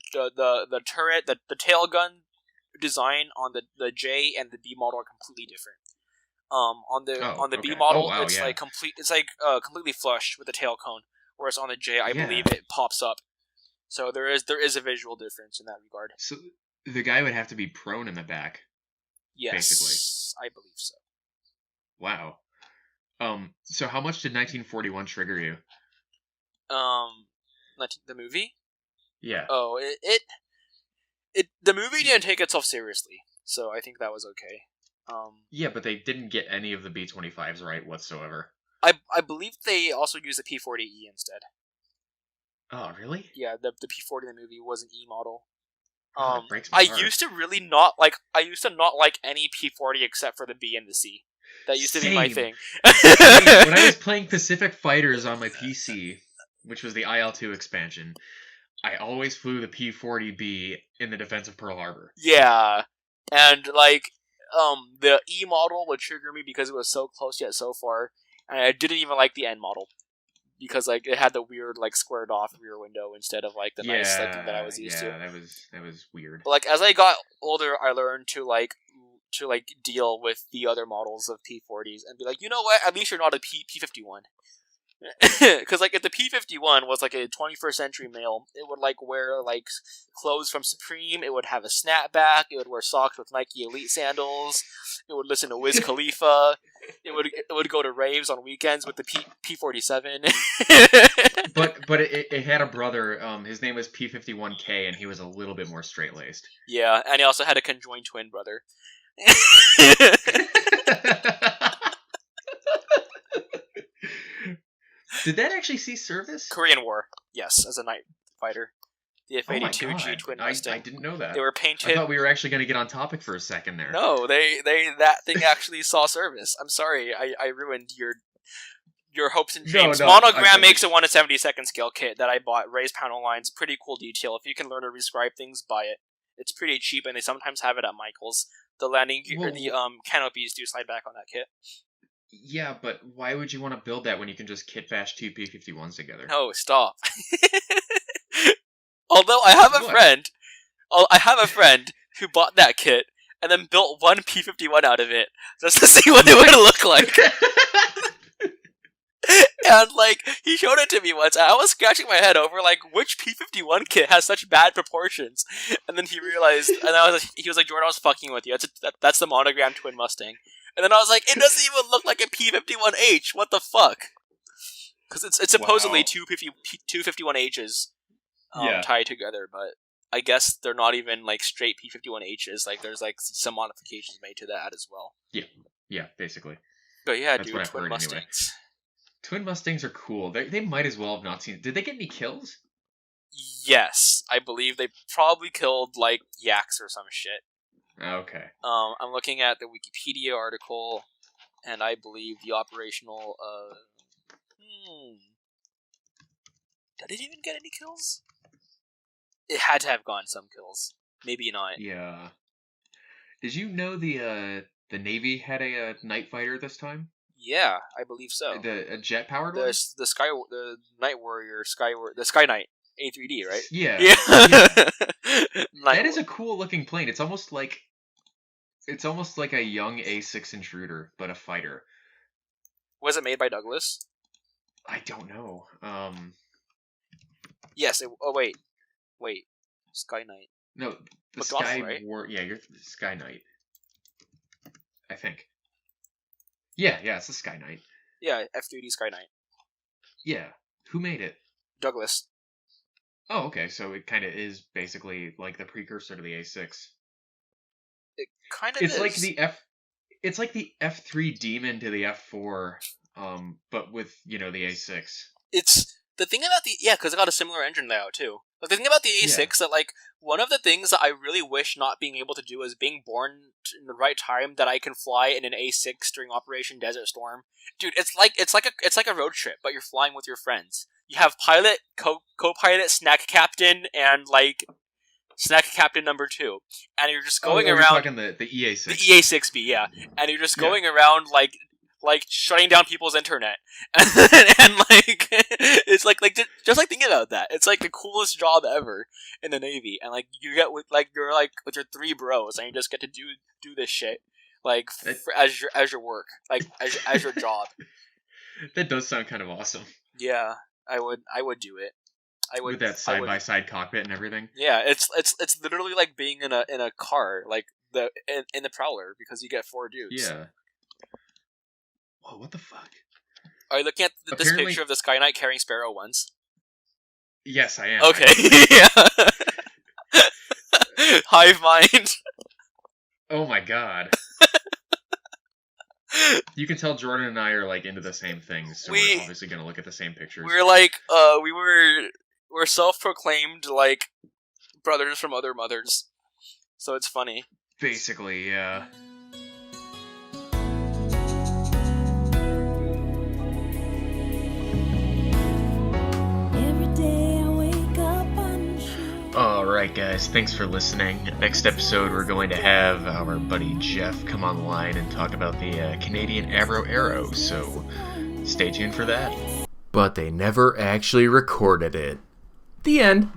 turret, the tail gun design on the J and the B model are completely different. On the B model, it's completely flush with the tail cone, whereas on the J, I believe it pops up. So there is a visual difference in that regard. So the guy would have to be prone in the back. Yes, basically. I believe so. Wow. So how much did 1941 trigger you? The movie? Yeah. Oh, the movie didn't take itself seriously, so I think that was okay. Yeah, but they didn't get any of the B-25s right whatsoever. I believe they also used the P-40E instead. Oh, really? Yeah, the P-40 in the movie was an E model. That breaks my heart. used to not like any P-40 except for the B and the C. That used to be my thing. When I was playing Pacific Fighters on my PC, which was the IL-2 expansion, I always flew the P-40B in the defense of Pearl Harbor. Yeah, and like the E model would trigger me because it was so close yet so far, and I didn't even like the N model because like it had the weird like squared off rear window instead of like the nice like that I was used to. Yeah, that was weird. But like as I got older, I learned to deal with the other models of P-40s and be like, you know what? At least you're not a P-51. Because like if the P-51 was like a 21st century male, it would like wear like clothes from Supreme, it would have a snapback, it would wear socks with Nike Elite sandals, it would listen to Wiz Khalifa, it would go to raves on weekends with the P-47. but it had a brother, his name was P-51K, and he was a little bit more straight-laced. Yeah, and he also had a conjoined twin brother. Did that actually see service? Korean War, yes, as a night fighter. The F-82G twin Mustang. I didn't know that. They were painted. I thought we were actually going to get on topic for a second there. No, that thing actually saw service. I'm sorry, I ruined your hopes and dreams. No, Monogram makes a 1/72 scale kit that I bought. Raised panel lines, pretty cool detail. If you can learn to rescribe things, buy it. It's pretty cheap, and they sometimes have it at Michael's. The landing gear, the canopies do slide back on that kit. Yeah, but why would you want to build that when you can just kit bash two P-51s together? No, stop. Although I have a friend who bought that kit and then built one P-51 out of it just to see what it would look like. And like he showed it to me once, and I was scratching my head over like which P-51 kit has such bad proportions. And then he realized, and he was like, Jordan, I was fucking with you. That's the Monogram twin Mustang. And then I was like, it doesn't even look like a P-51H. What the fuck? Because it's supposedly two 51Hs tied together, but I guess they're not even like straight P-51Hs. Like there's like some modifications made to that as well. Yeah, basically. But yeah, That's dude, what I've twin heard Mustangs. Anyway. Twin Mustangs are cool. They might as well have not seen. Did they get any kills? Yes, I believe they probably killed like yaks or some shit. Okay. I'm looking at the Wikipedia article, and I believe the operational. Did it even get any kills? It had to have gotten some kills. Maybe not. Yeah. Did you know the Navy had a night fighter this time? Yeah, I believe so. A jet powered one. The Night Warrior the Sky Knight A3D, right? Yeah. Yeah. That is a cool looking plane. It's almost like a young A6 intruder, but a fighter. Was it made by Douglas? I don't know. Yes. Wait. Sky Knight. No, the McDonald, Sky right? War. Yeah, you're the Sky Knight. I think. Yeah, it's the Sky Knight. Yeah, F3D Sky Knight. Yeah. Who made it? Douglas. Oh, okay. So it kind of is basically like the precursor to the A6. It kind of It's is. like it's like the F3 Demon to the F4, but with the A6. It's the thing about because it got a similar engine layout too. But the thing about the A6 that one of the things that I really wish not being able to do is being born in the right time that I can fly in an A6 during Operation Desert Storm. Dude, it's like a road trip, but you're flying with your friends. You have pilot, co-pilot, snack captain, and snack captain number 2, and you're just going around. You're talking the EA6. The EA6B, yeah, and you're just going around like shutting down people's internet, and it's just thinking about that. It's like the coolest job ever in the Navy, and you get with your 3 bros, and you just get to do this shit as your work, as your job. That does sound kind of awesome. Yeah, I would do it. I would, with that side by side cockpit and everything. Yeah, it's literally like being in a car, in the Prowler, because you get 4 dudes. Yeah. Whoa, what the fuck? Are you looking at this picture of the Sky Knight carrying Sparrow once? Yes, I am. Okay. Yeah. Hive mind. Oh my god. You can tell Jordan and I are into the same things, so we're obviously gonna look at the same pictures. We're self-proclaimed brothers from other mothers, so it's funny. Basically, yeah. Alright guys, thanks for listening. Next episode we're going to have our buddy Jeff come on the line and talk about the Canadian Avro Arrow, so stay tuned for that. But they never actually recorded it. The end.